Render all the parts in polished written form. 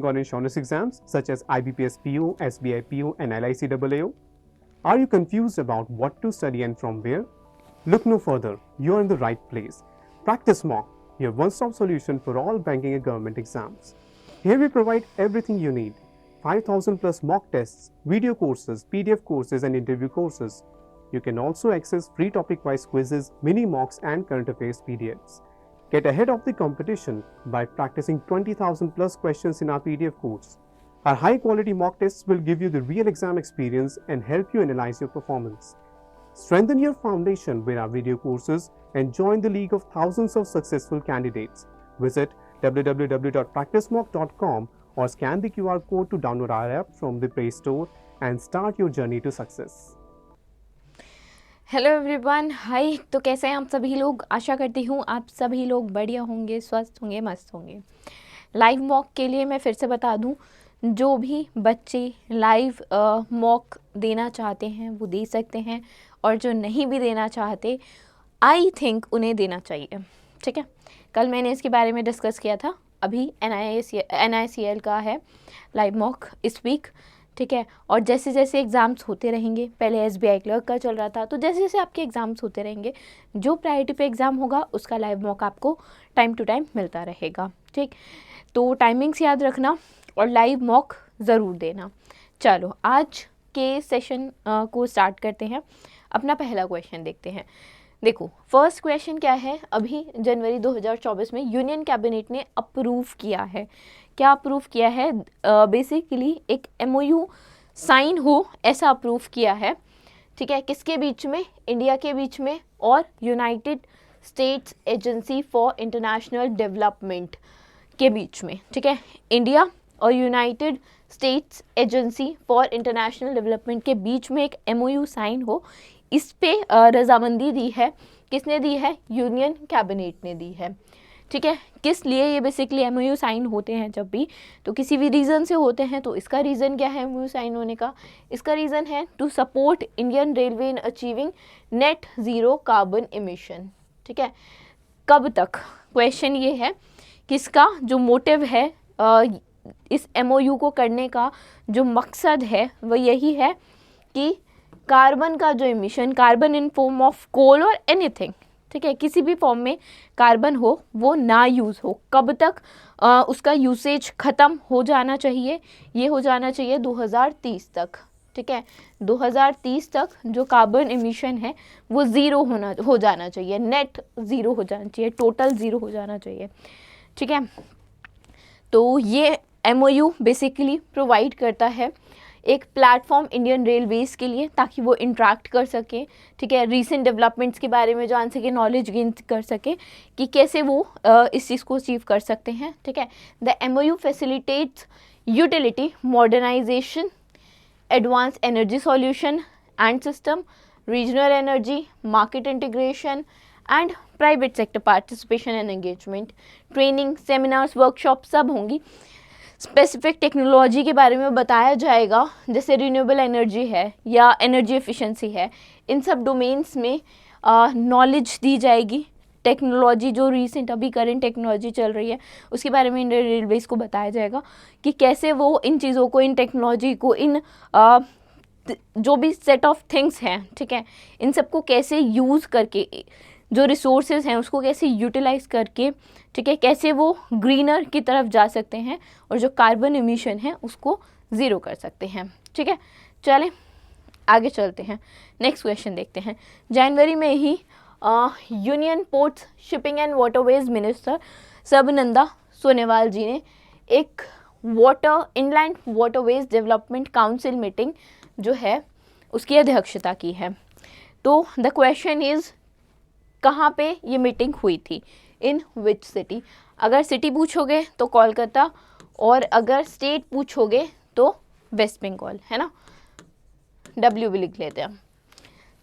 on insurance exams such as IBPS PO, SBI PO, and LIC AAO? Are you confused about what to study and from where? Look no further, you're in the right place. Practice Mock, your one-stop solution for all banking and government exams. Here we provide everything you need. 5,000 plus mock tests, video courses, PDF courses, and interview courses. You can also access free topic-wise quizzes, mini mocks, and current affairs PDFs. Get ahead of the competition by practicing 20,000 plus questions in our PDF course. Our high-quality mock tests will give you the real exam experience and help you analyze your performance. Strengthen your foundation with our video courses and join the league of thousands of successful candidates. Visit www.practicemock.com or scan the QR code to download our app from the Play Store and start your journey to success. Hello everyone, hi. तो कैसे हैं आप सभी लोग? आशा करती हूँ आप सभी लोग बढ़िया होंगे, स्वस्थ होंगे, मस्त होंगे। लाइव मॉक के लिए मैं फिर से बता दूँ, जो भी बच्चे लाइव मॉक देना चाहते हैं वो दे सकते हैं, और जो नहीं भी देना चाहते आई थिंक उन्हें देना चाहिए। ठीक है, कल मैंने इसके बारे में डिस्कस किया था। अभी NICL का है लाइव मॉक इस वीक। ठीक है, और जैसे जैसे एग्ज़ाम्स होते रहेंगे, पहले SBI क्लर्क का चल रहा था, तो जैसे जैसे आपके एग्ज़ाम्स होते रहेंगे, जो प्रायोरिटी पे एग्ज़ाम होगा उसका लाइव मॉक आपको टाइम टू टाइम मिलता रहेगा। ठीक, तो टाइमिंग्स याद रखना और लाइव मॉक ज़रूर देना। चलो आज के सेशन को स्टार्ट करते हैं। अपना पहला क्वेश्चन देखते हैं। देखो, फर्स्ट क्वेश्चन क्या है? अभी जनवरी 2024 में यूनियन कैबिनेट ने अप्रूव किया है। क्या अप्रूव किया है? बेसिकली एक MOU साइन हो, ऐसा अप्रूव किया है। ठीक है, किसके बीच में? इंडिया के बीच में और United states agency for international development के बीच में। ठीक है, इंडिया और United states agency for international development के बीच में एक MOU साइन हो, इस पे रजामंदी दी है। किसने दी है? यूनियन कैबिनेट ने दी है। ठीक है, किस लिए ये बेसिकली MOU साइन होते हैं जब भी, तो किसी भी रीज़न से होते हैं। तो इसका रीज़न क्या है MOU साइन होने का? इसका रीज़न है to support Indian railway in achieving net zero carbon emission. ठीक है, कब तक? क्वेश्चन ये है किसका जो मोटिव है इस MOU को करने का जो मकसद है वो यही है कि कार्बन का जो emission, carbon in form of coal और एनीथिंग, ठीक है, किसी भी फॉर्म में कार्बन हो वो ना यूज़ हो। कब तक? उसका यूसेज ख़त्म हो जाना चाहिए। ये हो जाना चाहिए 2030 तक। ठीक है, 2030 तक जो कार्बन एमिशन है वो ज़ीरो हो जाना चाहिए, नेट ज़ीरो हो जाना चाहिए, टोटल ज़ीरो हो जाना चाहिए। ठीक है, तो ये MOU बेसिकली प्रोवाइड करता है एक प्लेटफॉर्म इंडियन रेलवेज़ के लिए, ताकि वो इंटरेक्ट कर सके। ठीक है, रीसेंट डेवलपमेंट्स के बारे में जान सके, नॉलेज गेन कर सके कि कैसे वो इस चीज़ को अचीव कर सकते हैं। ठीक है, the MOU facilitates utility modernisation, advance energy solution and system, regional energy, market integration and private sector participation and engagement. Training, seminars, workshop सब होंगी। स्पेसिफिक टेक्नोलॉजी के बारे में बताया जाएगा, जैसे रिन्यूएबल एनर्जी है या एनर्जी एफिशिएंसी है। इन सब डोमेन्स में नॉलेज दी जाएगी। टेक्नोलॉजी जो रीसेंट अभी करंट टेक्नोलॉजी चल रही है उसके बारे में इंडियन रेलवेज़ को बताया जाएगा कि कैसे वो इन चीज़ों को, इन टेक्नोलॉजी को, इन जो भी सेट ऑफ थिंग्स हैं, ठीक है, इन सबको कैसे यूज़ करके, जो रिसोर्सेज हैं उसको कैसे यूटिलाइज करके, ठीक है, कैसे वो ग्रीनर की तरफ जा सकते हैं और जो कार्बन एमिशन है उसको ज़ीरो कर सकते हैं। ठीक है, चलें आगे चलते हैं, नेक्स्ट क्वेश्चन देखते हैं। जनवरी में ही union ports, shipping and waterways minister Sarbananda Sonowal ji ने एक inland waterways development council meeting जो है उसकी अध्यक्षता की है। तो द क्वेश्चन इज़, कहाँ पे ये मीटिंग हुई थी? इन विच सिटी? अगर सिटी पूछोगे तो कोलकाता, और अगर स्टेट पूछोगे तो वेस्ट बंगाल, है ना। W भी लिख लेते हैं।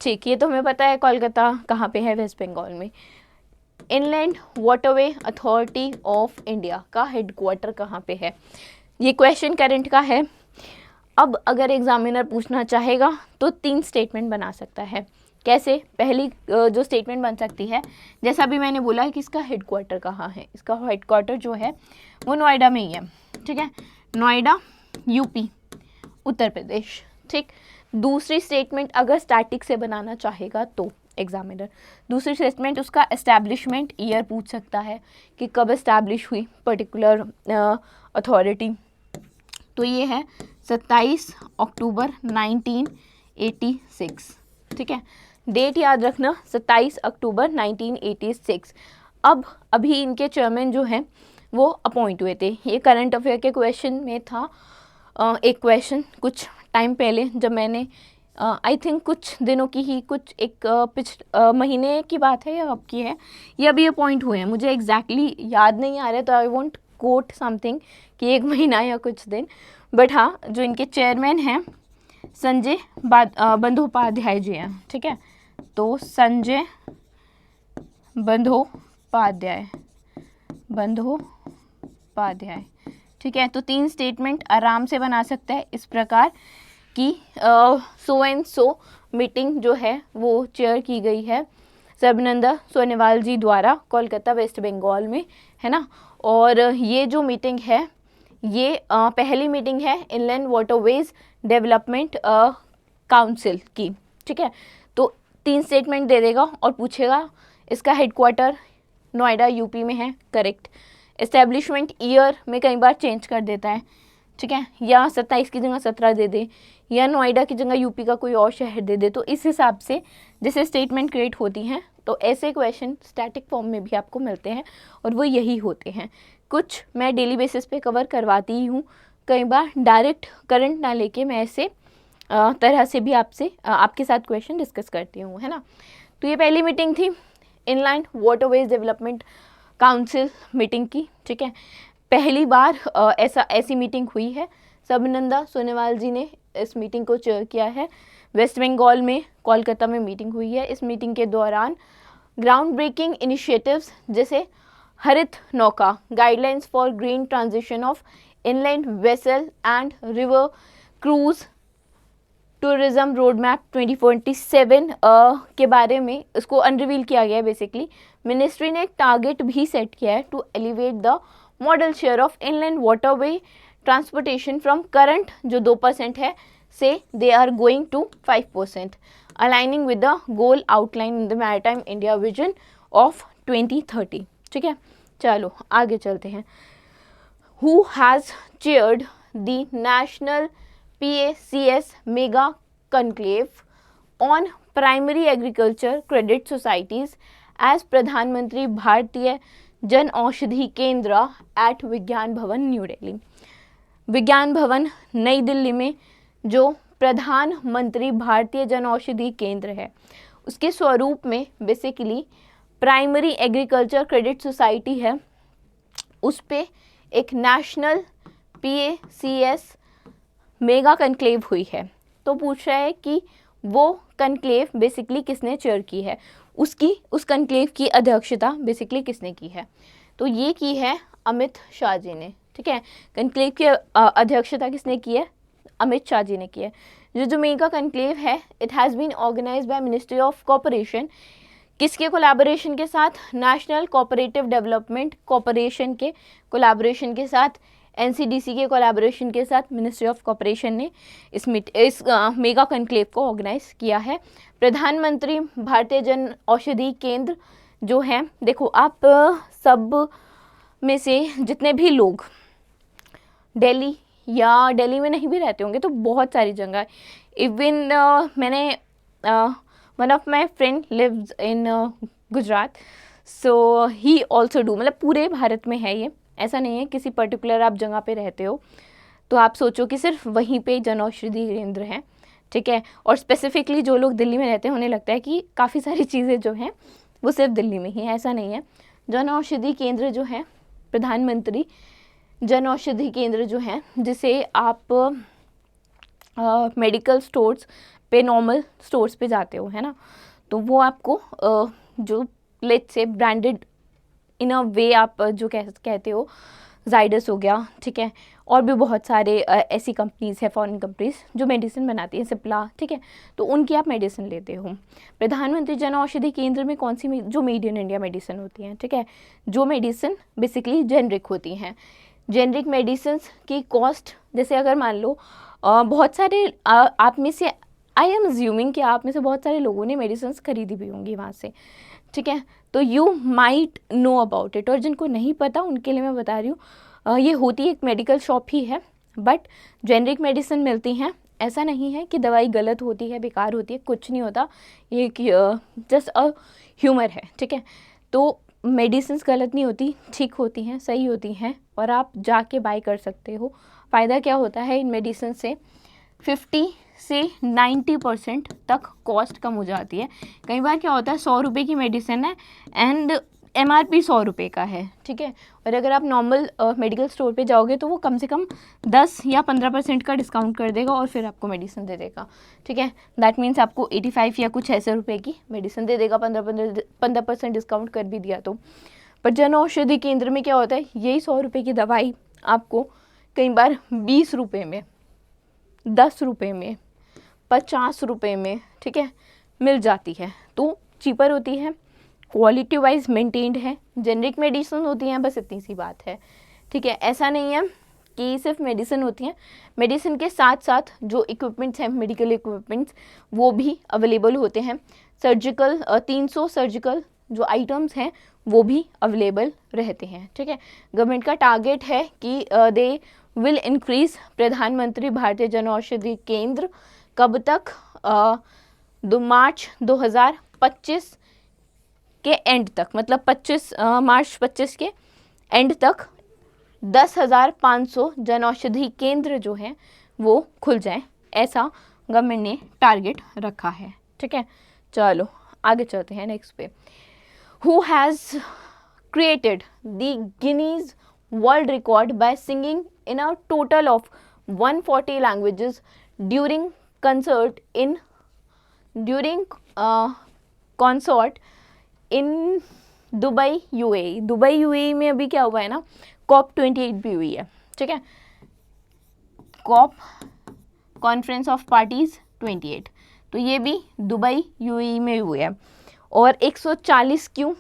ठीक, ये तो हमें पता है कोलकाता कहाँ पे है, वेस्ट बंगाल में। Inland waterway authority of India का हेडक्वार्टर कहाँ पे है? ये क्वेश्चन करंट का है। अब अगर एग्जामिनर पूछना चाहेगा तो 3 स्टेटमेंट बना सकता है। कैसे? पहली जो स्टेटमेंट बन सकती है, जैसा अभी मैंने बोला कि इसका हेडक्वार्टर कहाँ है, इसका हेडक्वार्टर जो है वो नोएडा में ही है। ठीक है, नोएडा यूपी उत्तर प्रदेश। ठीक, दूसरी स्टेटमेंट अगर स्टैटिक से बनाना चाहेगा तो एग्जामिनर, दूसरी स्टेटमेंट उसका एस्टैब्लिशमेंट ईयर पूछ सकता है कि कब एस्टैब्लिश हुई पर्टिकुलर अथॉरिटी। तो ये है 27 अक्टूबर 1986। ठीक है, डेट याद रखना 27 अक्टूबर 1986। अब अभी इनके चेयरमैन जो हैं वो अपॉइंट हुए थे। ये करंट अफेयर के क्वेश्चन में था एक क्वेश्चन कुछ टाइम पहले, जब मैंने आई थिंक कुछ दिनों की ही, कुछ एक महीने की बात है या अब की है, ये अभी अपॉइंट हुए हैं। मुझे एग्जैक्टली याद नहीं आ रहा है तो आई वॉन्ट कोट समथिंग कि 1 महीना या कुछ दिन, बट हाँ, जो इनके चेयरमैन हैं संजय बंदोपाध्याय जी हैं। ठीक है, तो संजय बंदोपाध्याय। ठीक है, तो 3 स्टेटमेंट आराम से बना सकता है इस प्रकार कि सो एंड सो मीटिंग जो है वो चेयर की गई है सर्बानंद सोनोवाल जी द्वारा कोलकाता वेस्ट बंगाल में, है ना। और ये जो मीटिंग है ये पहली मीटिंग है इनलैंड वाटरवेज डेवलपमेंट काउंसिल की। ठीक है, तो 3 स्टेटमेंट दे देगा और पूछेगा इसका हेडक्वार्टर नोएडा यूपी में है, करेक्ट। एस्टेब्लिशमेंट ईयर में कई बार चेंज कर देता है। ठीक है, या 27 की जगह 17 दे दे, या नोएडा की जगह यूपी का कोई और शहर दे दे। तो इस हिसाब से जैसे स्टेटमेंट क्रिएट होती हैं तो ऐसे क्वेश्चन स्टैटिक फॉर्म में भी आपको मिलते हैं और वो यही होते हैं। कुछ मैं डेली बेसिस पे कवर करवाती ही हूँ, कई बार डायरेक्ट करंट ना लेके मैं ऐसे तरह से भी आपके साथ क्वेश्चन डिस्कस करती हूँ, है ना। तो ये पहली मीटिंग थी inland waterways development council meeting की। ठीक है, पहली बार ऐसी मीटिंग हुई है। सर्बानंद सोनोवाल जी ने इस मीटिंग को चेयर किया है। वेस्ट बंगाल में कोलकाता में मीटिंग हुई है। इस मीटिंग के दौरान ग्राउंड ब्रेकिंग इनिशिएटिव्स जैसे हरित नौका, guidelines for green transition of inland vessel and river cruise tourism road map 2047 के बारे में इसको अनरिवील किया गया है। बेसिकली मिनिस्ट्री ने एक टारगेट भी सेट किया है to elevate the model share of inland waterway transportation from current जो 2% है से they are going to 5%, aligning with the goal outline in the maritime India vision of 2030। ठीक है, चलो आगे चलते हैं। Who has chaired the national PACS mega conclave on primary agriculture credit societies as Pradhan Mantri Bharatiya Jan Aushadhi केंद्र एट विज्ञान भवन न्यू दिल्ली। विज्ञान भवन नई दिल्ली में जो प्रधानमंत्री भारतीय जन औषधि केंद्र है उसके स्वरूप में basically primary agriculture credit society है, उस पे एक नेशनल PACS मेगा कनक्लेव हुई है। तो पूछ रहा है कि वो कनक्लेव बेसिकली किसने चेयर की है, उस कनक्लेव की अध्यक्षता बेसिकली किसने की है। तो ये की है अमित शाह जी ने। ठीक है, कनक्लेव की अध्यक्षता किसने की है, अमित शाह जी ने की है। जो मेगा कनक्लेव है it has been organised by ministry of corporation, किसके कोलैबोरेशन के साथ, नेशनल कोऑपरेटिव डेवलपमेंट कॉर्पोरेशन के कोलैबोरेशन के साथ, NCDC के कोलैबोरेशन के साथ मिनिस्ट्री ऑफ कॉर्पोरेशन ने इस मेगा कनक्लेव को ऑर्गेनाइज किया है। प्रधानमंत्री भारतीय जन औषधि केंद्र जो है, देखो आप सब में से जितने भी लोग दिल्ली या दिल्ली में नहीं भी रहते होंगे तो बहुत सारी जगह, इवन मैंने one of my friend lives in Gujarat, so he also do, मतलब पूरे भारत में है ये, ऐसा नहीं है किसी पर्टिकुलर आप जगह पे रहते हो तो आप सोचो कि सिर्फ वहीं पे जन औषधि केंद्र है। ठीक है, और स्पेसिफिकली जो लोग दिल्ली में रहते हैं उन्हें लगता है कि काफ़ी सारी चीज़ें जो हैं वो सिर्फ दिल्ली में ही है, ऐसा नहीं है। जन औषधि केंद्र जो है, प्रधानमंत्री जन औषधि केंद्र जो है, जिसे आप मेडिकल स्टोर्स पे, नॉर्मल स्टोर्स पे जाते हो, है ना, तो वो आपको जो लेट्स से ब्रांडेड इन अ वे आप जो कहते हो, जाइडस हो गया, ठीक है, और भी बहुत सारे ऐसी कंपनीज़ है, फॉरेन कंपनीज़ जो मेडिसिन बनाती हैं, सिप्ला, ठीक है, तो उनकी आप मेडिसिन लेते हो। प्रधानमंत्री जन औषधि केंद्र में कौन सी जो मेड इन इंडिया मेडिसिन होती हैं, ठीक है, जो मेडिसिन बेसिकली जेनरिक होती हैं, जेनरिक मेडिसिन्स की कॉस्ट, जैसे अगर मान लो बहुत सारे आप में से, आई एम अज्यूमिंग कि आप में से बहुत सारे लोगों ने मेडिसिन्स खरीदी भी होंगी वहाँ से, ठीक है, तो you might know about it. और जिनको नहीं पता उनके लिए मैं बता रही हूँ, ये होती एक मेडिकल शॉप ही है, बट जेनरिक मेडिसिन मिलती हैं। ऐसा नहीं है कि दवाई गलत होती है, बेकार होती है, कुछ नहीं होता, ये जस्ट अ ह्यूमर है, ठीक है। तो मेडिसिन गलत नहीं होती, ठीक होती हैं, सही होती हैं, और आप जाके बाय कर सकते हो। फ़ायदा क्या होता है इन मेडिसिन से, 50 से 90% तक कॉस्ट कम हो जाती है। कई बार क्या होता है 100 रुपये की मेडिसिन है एंड MRP 100 रुपये का है, ठीक है, और अगर आप नॉर्मल मेडिकल स्टोर पे जाओगे तो वो कम से कम 10 या 15% का डिस्काउंट कर देगा और फिर आपको मेडिसिन दे देगा, ठीक है। दैट मीन्स आपको 85 या कुछ ऐसे रुपये की मेडिसिन दे देगा, 15% डिस्काउंट कर भी दिया तो। पर जन औषधि केंद्र में क्या होता है, यही 100 रुपये की दवाई आपको कई बार 20 रुपये में, 10 रुपये में, 50 रुपये में, ठीक है, मिल जाती है, तो चीपर होती है, क्वालिटी वाइज मेंटेन्ड है। जेनरिक मेडिसिन होती हैं, बस इतनी सी बात है, ठीक है। ऐसा नहीं है कि सिर्फ मेडिसिन होती हैं, मेडिसिन के साथ साथ जो इक्विपमेंट्स हैं, मेडिकल इक्विपमेंट्स, वो भी अवेलेबल होते हैं। सर्जिकल 300 सर्जिकल जो आइटम्स हैं वो भी अवेलेबल रहते हैं, ठीक है। गवर्नमेंट का टारगेट है कि दे विल इंक्रीज प्रधानमंत्री भारतीय जन औषधि केंद्र कब तक, 2 मार्च 2025 के एंड तक, मतलब 25 मार्च 25 के एंड तक 10,500 जन औषधि केंद्र जो हैं वो खुल जाएं, ऐसा गवर्नमेंट ने टारगेट रखा है, ठीक है। चलो आगे चलते हैं नेक्स्ट पे। Who has created the Guinness world record by singing in a total of 140 languages during concert in Dubai UAE। Dubai UAE में अभी क्या हुआ है ना, COP28 भी हुई है, ठीक है, COP कॉन्फ्रेंस ऑफ पार्टीज 28, तो ये भी दुबई UAE में हुई है। और 140 क्यों,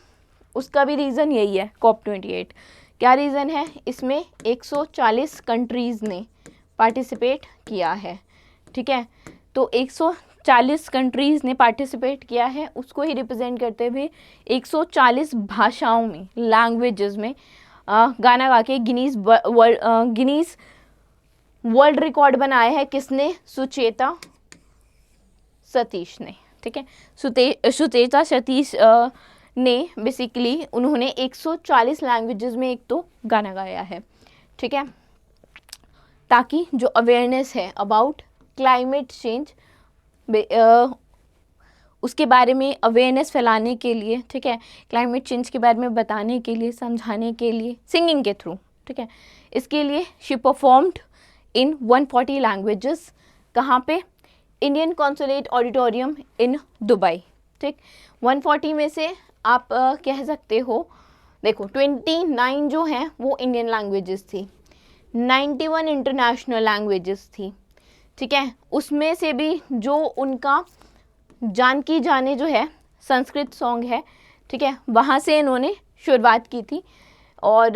उसका भी रीज़न यही है, COP28 क्या रीज़न है, इसमें 140 कंट्रीज़ ने पार्टिसिपेट किया है, ठीक है। तो 140 कंट्रीज़ ने पार्टिसिपेट किया है, उसको ही रिप्रेजेंट करते हुए 140 भाषाओं में, लैंग्वेजेस में गाना गा के गिनीज वर्ल्ड रिकॉर्ड बनाया है। किसने, सुचेता सतीश ने, ठीक है। सुचेता सतीश ने बेसिकली उन्होंने 140 लैंग्वेजेस में एक तो गाना गाया है, ठीक है, ताकि जो अवेयरनेस है अबाउट क्लाइमेट चेंज, उसके बारे में अवेयरनेस फैलाने के लिए, ठीक है, क्लाइमेट चेंज के बारे में बताने के लिए, समझाने के लिए, सिंगिंग के थ्रू, ठीक है, इसके लिए शी परफॉर्म्ड इन 140 लैंग्वेजेस। कहाँ पे, Indian consulate auditorium in Dubai, ठीक। 140 में से आप कह सकते हो, देखो 29 जो हैं वो इंडियन लैंग्वेजेस थी, 91 इंटरनेशनल लैंग्वेजेस थी, ठीक है। उसमें से भी जो उनका जान की जाने जो है संस्कृत सॉन्ग है, ठीक है, वहाँ से इन्होंने शुरुआत की थी। और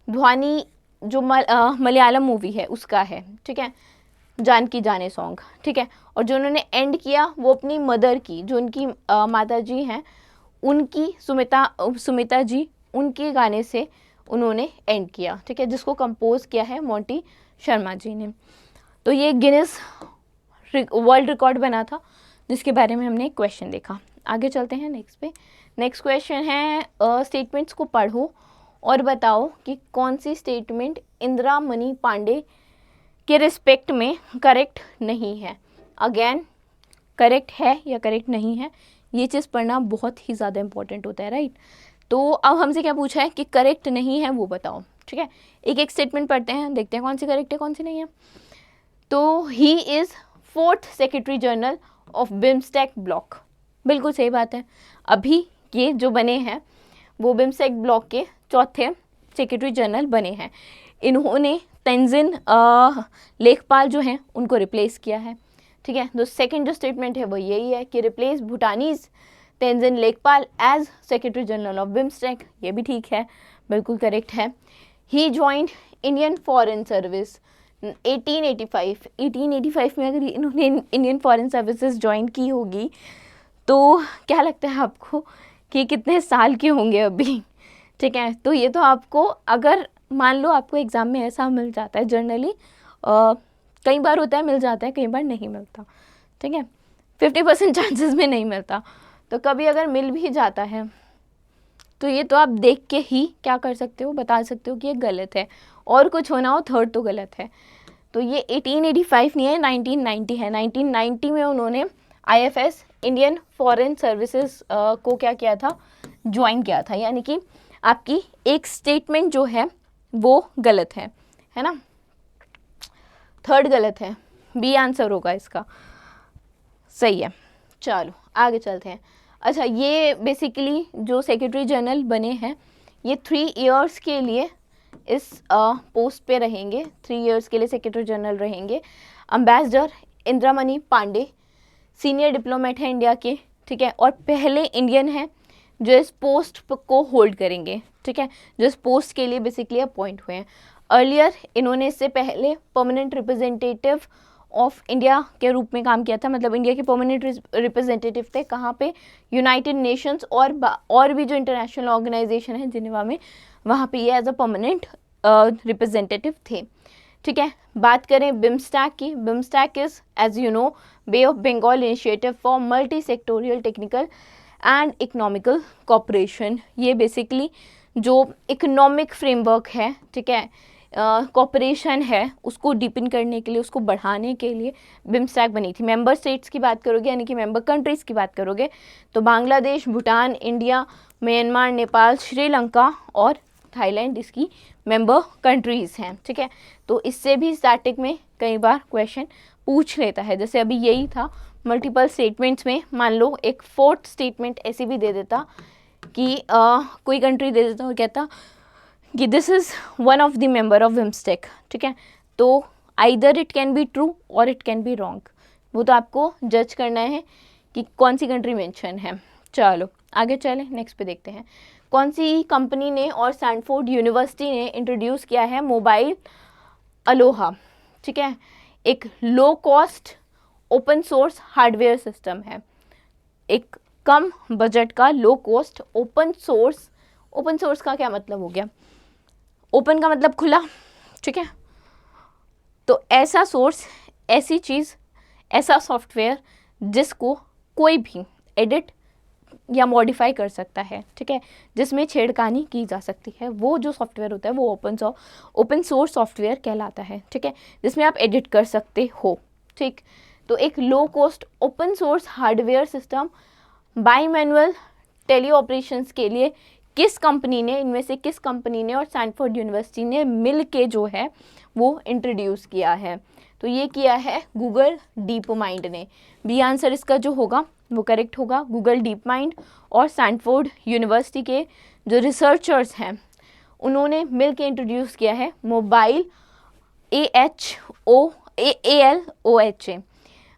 ध्वनि जो मलयालम मूवी है उसका है, ठीक है, जान की जाने सॉन्ग, ठीक है। और जो उन्होंने एंड किया वो अपनी मदर की, जो उनकी माता जी हैं, उनकी सुमिता जी, उनके गाने से उन्होंने एंड किया, ठीक है, जिसको कंपोज किया है मोंटी शर्मा जी ने। तो ये गिनीज वर्ल्ड रिकॉर्ड बना था, जिसके बारे में हमने क्वेश्चन देखा। आगे चलते हैं नेक्स्ट पे। नेक्स्ट क्वेश्चन है, स्टेटमेंट्स को पढ़ो और बताओ कि कौन सी स्टेटमेंट इंदिरा मणि पांडे के रिस्पेक्ट में करेक्ट नहीं है। अगेन करेक्ट है या करेक्ट नहीं है, ये चीज़ पढ़ना बहुत ही ज़्यादा इंपॉर्टेंट होता है, राइट। तो अब हमसे क्या पूछा है कि करेक्ट नहीं है वो बताओ, ठीक है। एक एक स्टेटमेंट पढ़ते हैं, देखते हैं कौन सी करेक्ट है कौन सी नहीं है। तो he is 4th secretary general of BIMSTEC block, बिल्कुल सही बात है। अभी ये जो बने हैं वो बिम्स्टेक ब्लॉक के 4थे सेक्रेटरी जनरल बने हैं। इन्होंने तेंजिन लेखपाल जो हैं उनको रिप्लेस किया है, ठीक है। तो सेकंड जो स्टेटमेंट है वो यही है कि replace Bhutanese Tenzin Lekphell as secretary general of BIMSTEC, ये भी ठीक है। बिल्कुल करेक्ट है। He joined Indian foreign service 1885 में। अगर इन्होंने इंडियन फॉरेन सर्विसेज ज्वाइन की होगी तो क्या लगता है आपको कि कितने साल के होंगे अभी? ठीक है, तो ये तो आपको, अगर मान लो आपको एग्ज़ाम में ऐसा मिल जाता है, जनरली कई बार होता है मिल जाता है, कई बार नहीं मिलता, ठीक है, 50% चांसेस में नहीं मिलता। तो कभी अगर मिल भी जाता है तो ये तो आप देख के ही क्या कर सकते हो, बता सकते हो कि ये गलत है, और कुछ होना हो थर्ड तो गलत है। तो ये 1885 नहीं है, 1990 है। 1990 में उन्होंने IFS इंडियन फॉरेन सर्विसेज को क्या किया था, ज्वाइन किया था। यानी कि आपकी एक स्टेटमेंट जो है वो गलत है ना, थर्ड गलत है, बी आंसर होगा इसका। सही है, चलो आगे चलते हैं। अच्छा, ये बेसिकली जो सेक्रेटरी जनरल बने हैं ये 3 इयर्स के लिए इस पोस्ट पे रहेंगे, 3 इयर्स के लिए सेक्रेटरी जनरल रहेंगे। एम्बेसडर इंद्रामणि पांडे सीनियर डिप्लोमेट है इंडिया के, ठीक है, और पहले इंडियन हैं जो इस पोस्ट को होल्ड करेंगे, ठीक है, जो इस पोस्ट के लिए बेसिकली अपॉइंट हुए हैं। अर्लियर इन्होंने इससे पहले परमानेंट रिप्रेजेंटेटिव ऑफ इंडिया के रूप में काम किया था, मतलब इंडिया के परमानेंट रिप्रेजेंटेटिव थे। कहाँ पे? यूनाइटेड नेशंस और भी जो इंटरनेशनल ऑर्गेनाइजेशन है जिनेवा में, वहाँ पे ये एज अ परमानेंट रिप्रेजेंटेटिव थे, ठीक है। बात करें बिम्स्टैक की, BIMSTEC is as you know Bay of Bengal initiative for multi sectoral technical and economical cooperation. ये बेसिकली जो इकोनॉमिक फ्रेमवर्क है, ठीक है, कॉपरेशन है, उसको डीपन करने के लिए, उसको बढ़ाने के लिए बिम्स्टैक बनी थी। मेंबर स्टेट्स की बात करोगे, यानी कि मेंबर कंट्रीज़ की बात करोगे, तो बांग्लादेश, भूटान, इंडिया, म्यांमार, नेपाल, श्रीलंका और थाईलैंड इसकी मेंबर कंट्रीज़ हैं, ठीक है। तो इससे भी स्टैटिक में कई बार क्वेश्चन पूछ लेता है, जैसे अभी यही था मल्टीपल स्टेटमेंट्स में। मान लो एक फोर्थ स्टेटमेंट ऐसी भी दे देता कि कोई कंट्री दे देता और कहता कि this is one of the member of BIMSTEC, ठीक है, तो either it can be true और इट कैन बी रॉन्ग, वो तो आपको जज करना है कि कौन सी कंट्री मेंशन है। चलो आगे चलें, नेक्स्ट पे देखते हैं। कौन सी कंपनी ने और स्टैनफोर्ड यूनिवर्सिटी ने इंट्रोड्यूस किया है मोबाइल अलोहा, ठीक है, एक low cost open source hardware system है, एक कम बजट का लो cost open source. Open source का क्या मतलब हो गया? ओपन का मतलब खुला, ठीक है, तो ऐसा सोर्स, ऐसी चीज़, ऐसा सॉफ्टवेयर जिसको कोई भी एडिट या मॉडिफाई कर सकता है, ठीक है, जिसमें छेड़खानी की जा सकती है, वो जो सॉफ्टवेयर होता है वो ओपन सोर्स सॉफ्टवेयर कहलाता है, ठीक है, जिसमें आप एडिट कर सकते हो, ठीक। तो एक low cost open source hardware system bimanual teleoperations के लिए किस कंपनी ने, इनमें से किस कंपनी ने और स्टैनफोर्ड यूनिवर्सिटी ने मिल के जो है वो इंट्रोड्यूस किया है? तो ये किया है गूगल डीप माइंड ने। बी आंसर इसका जो होगा वो करेक्ट होगा, गूगल डीप माइंड और स्टैनफोर्ड यूनिवर्सिटी के जो रिसर्चर्स हैं उन्होंने मिल के इंट्रोड्यूस किया है mobile ALOHA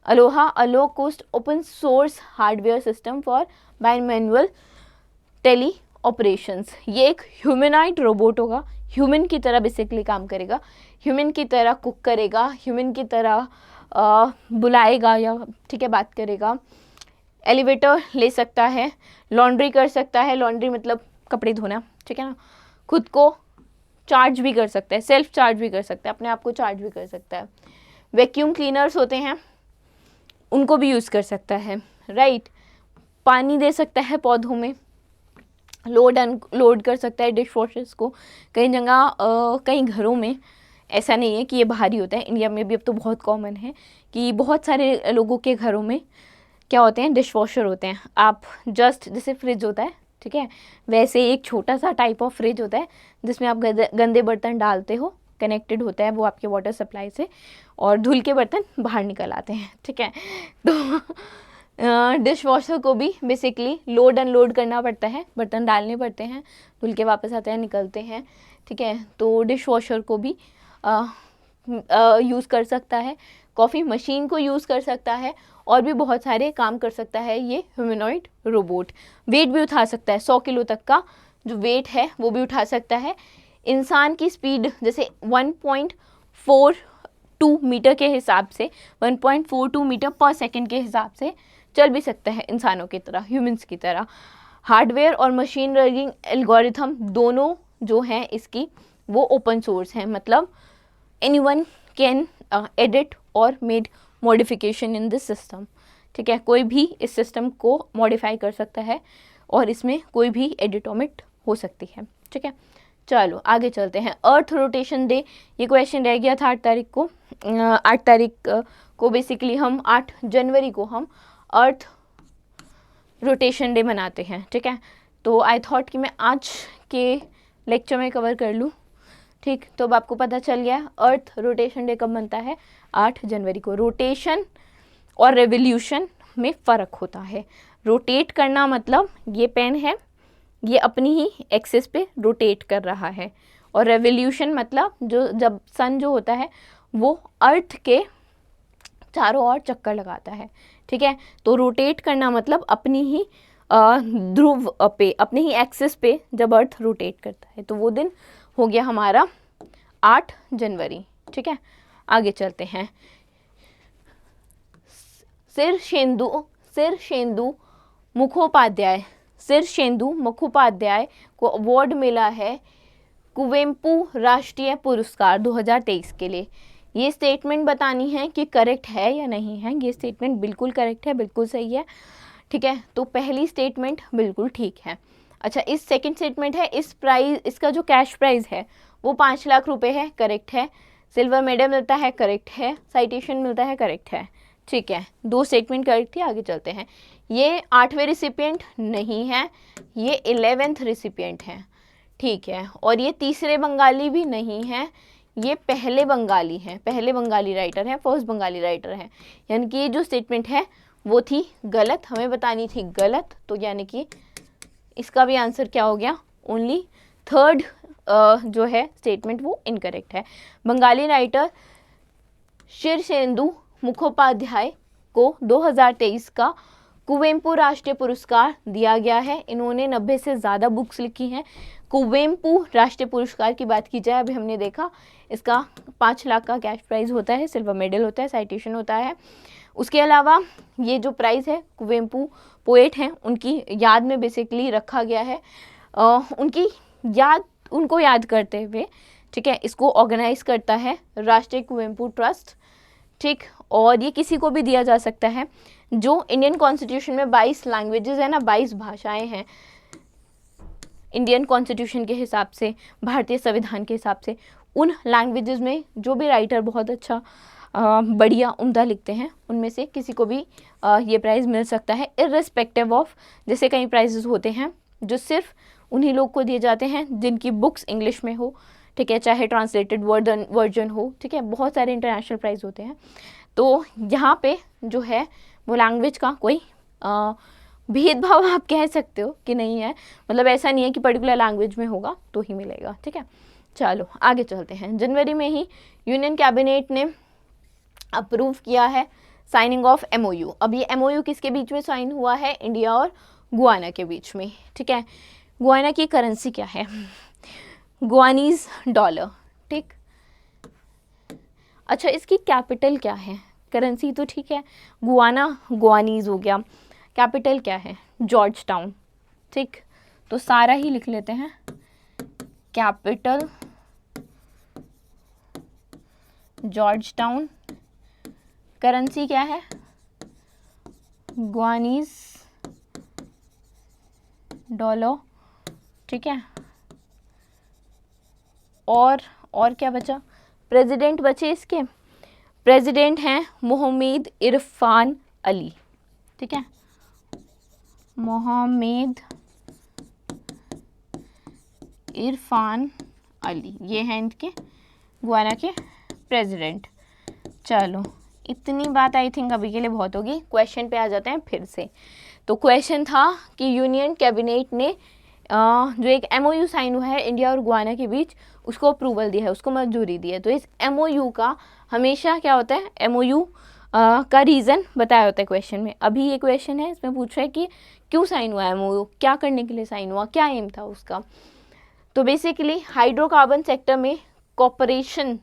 ALOHA, a low cost open source hardware system for bimanual teleoperations. ये एक ह्यूमनॉइड रोबोट होगा, ह्यूमन की तरह बेसिकली काम करेगा, ह्यूमन की तरह कुक करेगा, ह्यूमन की तरह बुलाएगा या, ठीक है, बात करेगा, एलिवेटर ले सकता है, लॉन्ड्री कर सकता है, लॉन्ड्री मतलब कपड़े धोना, ठीक है ना, खुद को चार्ज भी कर सकता है, सेल्फ चार्ज भी कर सकता है, अपने आप को चार्ज भी कर सकता है। वैक्यूम क्लीनर्स होते हैं उनको भी यूज़ कर सकता है, राइट। पानी दे सकता है पौधों में, लोड अनलोड कर सकता है डिश वॉशर्स को। कई जगह कई घरों में, ऐसा नहीं है कि ये बाहर ही होता है, इंडिया में भी अब तो बहुत कॉमन है कि बहुत सारे लोगों के घरों में क्या होते हैं, डिश वॉशर होते हैं। आप जस्ट जैसे फ्रिज होता है, ठीक है, वैसे एक छोटा सा टाइप ऑफ फ्रिज होता है जिसमें आप गंदे बर्तन डालते हो, कनेक्टेड होता है वो आपके वाटर सप्लाई से, और धुल के बर्तन बाहर निकल आते हैं, ठीक है। तो डिश वॉशर को भी बेसिकली लोड अनलोड करना पड़ता है, बर्तन डालने पड़ते हैं, धुल के वापस आते हैं, निकलते हैं, ठीक है। तो डिश वॉशर को भी यूज़ कर सकता है, कॉफ़ी मशीन को यूज़ कर सकता है, और भी बहुत सारे काम कर सकता है ये ह्यूमनॉइड रोबोट। वेट भी उठा सकता है 100 किलो तक का जो वेट है वो भी उठा सकता है। इंसान की स्पीड जैसे 1.42 मीटर के हिसाब से 1.42 मीटर पर सेकंड के हिसाब से चल भी सकता है इंसानों की तरह, ह्यूमंस की तरह। हार्डवेयर और मशीन लर्निंग एल्गोरिथम दोनों जो हैं इसकी वो ओपन सोर्स हैं, मतलब एनीवन कैन एडिट और made modification in this system. ठीक है, कोई भी इस सिस्टम को मॉडिफाई कर सकता है और इसमें कोई भी एडिट ओमिट हो सकती है। ठीक है, चलो आगे चलते हैं। अर्थ रोटेशन डे, ये क्वेश्चन रह गया था 8 तारीख को। 8 तारीख को बेसिकली हम 8 जनवरी को हम अर्थ रोटेशन डे मनाते हैं। ठीक है, तो आई थॉट कि मैं आज के लेक्चर में कवर कर लूँ। ठीक, तो अब आपको पता चल गया अर्थ रोटेशन डे कब बनता है, 8 जनवरी को। रोटेशन और रेवोल्यूशन में फ़र्क होता है। रोटेट करना मतलब ये पेन है, ये अपनी ही एक्सिस पे रोटेट कर रहा है, और रेवोल्यूशन मतलब जो जब सन जो होता है वो अर्थ के चारों ओर चक्कर लगाता है। ठीक है, तो रोटेट करना मतलब अपनी ही ध्रुव पे, अपनी ही एक्सिस पे जब अर्थ रोटेट करता है, तो वो दिन हो गया हमारा 8 जनवरी। ठीक है, आगे चलते हैं। सिरशेंदु मुखोपाध्याय को अवार्ड मिला है कुवेंपु राष्ट्रीय पुरस्कार 2023 के लिए। ये स्टेटमेंट बतानी है कि करेक्ट है या नहीं है। ये स्टेटमेंट बिल्कुल करेक्ट है, बिल्कुल सही है। ठीक है, तो पहली स्टेटमेंट बिल्कुल ठीक है। अच्छा, इस सेकंड स्टेटमेंट है, इस प्राइज, इसका जो कैश प्राइज़ है वो 5 लाख रुपए है, करेक्ट है। सिल्वर मेडल मिलता है, करेक्ट है। साइटेशन मिलता है, करेक्ट है। ठीक है, 2 स्टेटमेंट करेक्ट थी। आगे चलते हैं। ये 8वें रिसिपिएंट नहीं है, ये 11th रिसिपिएंट है। ठीक है, और ये तीसरे बंगाली भी नहीं है, ये पहले बंगाली हैं, पहले बंगाली राइटर हैं, फर्स्ट बंगाली राइटर हैं। यानी कि ये जो स्टेटमेंट है वो थी गलत, हमें बतानी थी गलत, तो यानी कि इसका भी आंसर क्या हो गया, ओनली थर्ड जो है स्टेटमेंट वो इनकरेक्ट है। बंगाली राइटर शिरशेंदु मुखोपाध्याय को 2023 का कुवेंपु राष्ट्रीय पुरस्कार दिया गया है। इन्होंने 90 से ज़्यादा बुक्स लिखी हैं। कुवेंपु राष्ट्रीय पुरस्कार की बात की जाए, अभी हमने देखा इसका 5 लाख का कैश प्राइज़ होता है, सिल्वर मेडल होता है, साइटेशन होता है। उसके अलावा ये जो प्राइज़ है कुवेंपु पोएट हैं उनकी याद में बेसिकली रखा गया है। उनको याद करते हुए, ठीक है, इसको ऑर्गेनाइज करता है राष्ट्रीय कुवेंपु ट्रस्ट। ठीक, और ये किसी को भी दिया जा सकता है। जो इंडियन कॉन्स्टिट्यूशन में 22 लैंग्वेजेस है ना, 22 भाषाएं हैं इंडियन कॉन्स्टिट्यूशन के हिसाब से, भारतीय संविधान के हिसाब से। उन लैंग्वेजेस में जो भी राइटर बहुत अच्छा बढ़िया उम्दा लिखते हैं, उनमें से किसी को भी ये प्राइज़ मिल सकता है, इर्रेस्पेक्टिव ऑफ, जैसे कई प्राइजेस होते हैं जो सिर्फ उन्हीं लोग को दिए जाते हैं जिनकी बुक्स इंग्लिश में हो। ठीक है, चाहे ट्रांसलेटेड वर्जन हो। ठीक है, बहुत सारे इंटरनेशनल प्राइज़ होते हैं। तो यहाँ पे जो है वो लैंग्वेज का कोई भेदभाव आप कह सकते हो कि नहीं है, मतलब ऐसा नहीं है कि पर्टिकुलर लैंग्वेज में होगा तो ही मिलेगा। ठीक है, चलो आगे चलते हैं। जनवरी में ही यूनियन कैबिनेट ने अप्रूव किया है साइनिंग ऑफ MOU। अब ये MOU किसके बीच में साइन हुआ है, इंडिया और गुआना के बीच में। ठीक है, गुआना की करेंसी क्या है, गुआनीज डॉलर। ठीक, अच्छा इसकी कैपिटल क्या है, करेंसी तो ठीक है, गुआना गुआनीज हो गया, कैपिटल क्या है, जॉर्ज टाउन। ठीक, तो सारा ही लिख लेते हैं, कैपिटल जॉर्ज टाउन, करेंसी क्या है, गुआनीज डॉलर। ठीक है, और क्या बचा, प्रेसिडेंट बचे इसके, प्रेसिडेंट हैं मोहम्मद इरफान अली। ठीक है, मोहम्मद इरफान अली, ये हैं इनके गुआना के प्रेसिडेंट। चलो इतनी बात आई थिंक अभी के लिए बहुत होगी। क्वेश्चन पे आ जाते हैं फिर से। तो क्वेश्चन था कि यूनियन कैबिनेट ने जो एक MOU साइन हुआ है इंडिया और गुआना के बीच, उसको अप्रूवल दिया है, उसको मंजूरी दी है। तो इस MOU का हमेशा क्या होता है, MOU का रीज़न बताया होता है क्वेश्चन में। अभी ये क्वेश्चन है, इसमें पूछ रहा है कि क्यों साइन हुआ MOU, क्या करने के लिए साइन हुआ, क्या एम था उसका। तो बेसिकली हाइड्रोकार्बन सेक्टर में कॉपरेशन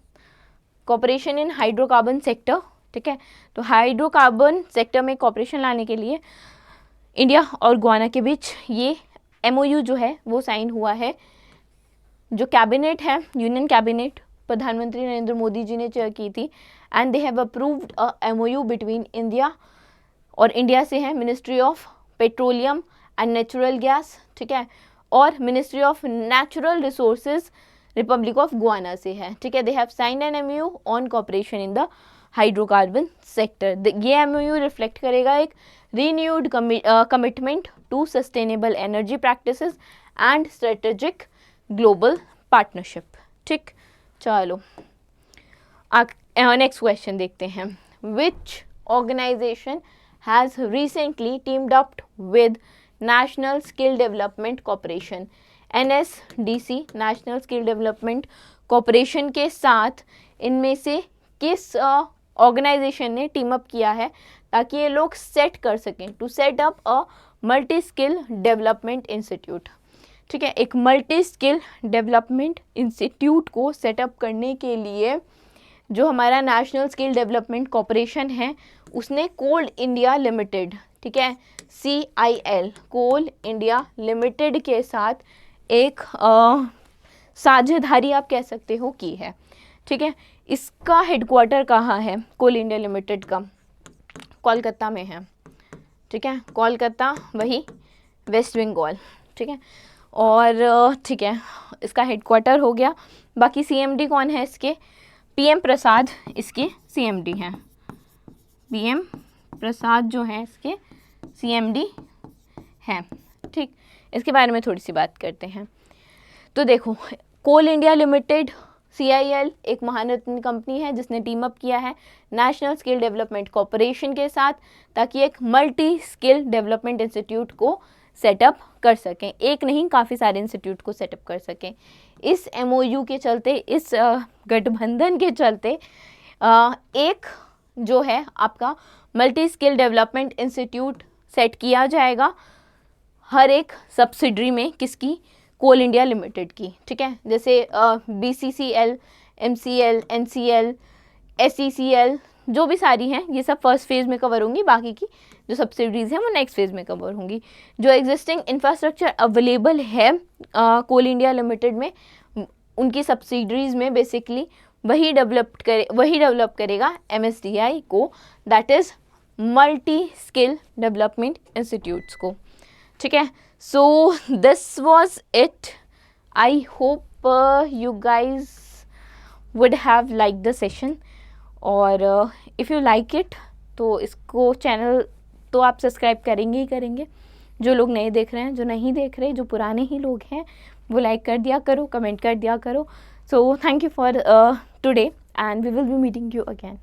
इन हाइड्रोकार्बन सेक्टर, ठीक है। तो हाइड्रोकार्बन सेक्टर में कॉपरेशन लाने के लिए इंडिया और गुयाना के बीच ये MOU जो है वो साइन हुआ है। जो कैबिनेट है, यूनियन कैबिनेट, प्रधानमंत्री नरेंद्र मोदी जी ने चेयर की थी, and they have approved a MOU between India, और इंडिया से है ministry of petroleum and natural gas, ठीक है, और ministry of natural resources republic of Guyana से है, ठीक है। They have signed an MOU on cooperation in the hydrocarbon sector. ये MOU रिफ्लेक्ट करेगा एक renewed commitment to sustainable energy practices and strategic global partnership, ठीक। चलो नेक्स्ट क्वेश्चन देखते हैं। Which organisation has recently teemed up with national skill development corporation, NSDC, national skill development corporation के साथ इनमें से किस ऑर्गेनाइजेशन ने टीम अप किया है ताकि ये लोग सेट कर सकें, to set up a multi skill development institute, ठीक है। एक मल्टी स्किल डेवलपमेंट इंस्टीट्यूट को सेटअप करने के लिए जो हमारा नेशनल स्किल डेवलपमेंट कॉर्पोरेशन है उसने कोल इंडिया लिमिटेड, ठीक है, CIL, कोल इंडिया लिमिटेड के साथ एक साझेदारी आप कह सकते हो की है, ठीक है। इसका हेडक्वार्टर कहाँ है? कोल इंडिया लिमिटेड का कोलकाता में है, ठीक है, कोलकाता, वही वेस्ट बंगाल, ठीक है। और ठीक है, इसका हेडक्वार्टर हो गया। बाकी CMD कौन है इसके? PM प्रसाद इसके CMD हैं। PM प्रसाद जो है इसके CMD हैं, ठीक। इसके बारे में थोड़ी सी बात करते हैं। तो देखो, कोल इंडिया लिमिटेड CIL एक महारत्न कंपनी है जिसने टीम अप किया है नेशनल स्किल डेवलपमेंट कॉर्पोरेशन के साथ ताकि एक मल्टी स्किल डेवलपमेंट इंस्टीट्यूट को सेटअप कर सकें। एक नहीं, काफ़ी सारे इंस्टीट्यूट को सेटअप कर सकें। इस MOU के चलते, इस गठबंधन के चलते एक जो है आपका multi skill development institute set किया जाएगा हर एक सब्सिडरी में। किसकी? कोल इंडिया लिमिटेड की, ठीक है। जैसे BCCL, MCL, NCL, SECL जो भी सारी हैं ये सब फर्स्ट फेज़ में कवर होंगी, बाकी की जो सब्सिडीज़ हैं वो नेक्स्ट फेज़ में कवर होंगी। जो एग्जिस्टिंग इंफ्रास्ट्रक्चर अवेलेबल है कोल इंडिया लिमिटेड में, उनकी सब्सिडरीज़ में बेसिकली वही डेवलप करेगा MSDI को, that is multi skill development institutes को, ठीक है। So this was it. I hope you guys would have like the session, और इफ़ यू लाइक इट तो इसको चैनल तो आप सब्सक्राइब करेंगे ही करेंगे। जो लोग नए देख रहे हैं, जो नहीं देख रहे, जो पुराने ही लोग हैं, वो लाइक कर दिया करो, कमेंट कर दिया करो। So thank you for today and we will be meeting you again.